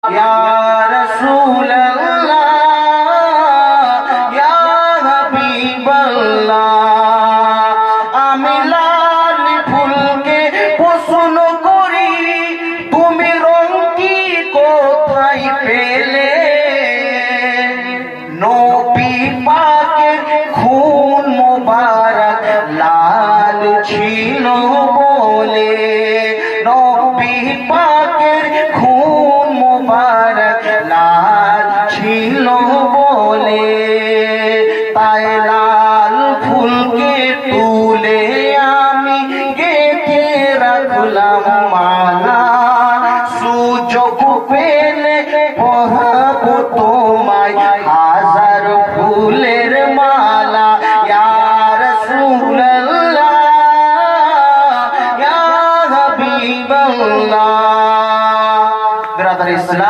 ইয়া রাসূলুল্লাহ ইয়া হাবিবাল্লাহ, আমি লাল ফুলকে পছন্দ করি, তুমি রং কি কোথায় পেলে? নবী পাকের খুন মোবারক লাল ছিল বলে, নবী পাকের খুন মোবারক লাল ছিল বলে, তাই লাল ফুলকে তুলে আমি গেঁথে রাখলাম মালা, সুযোগ পেলে পরাবো তো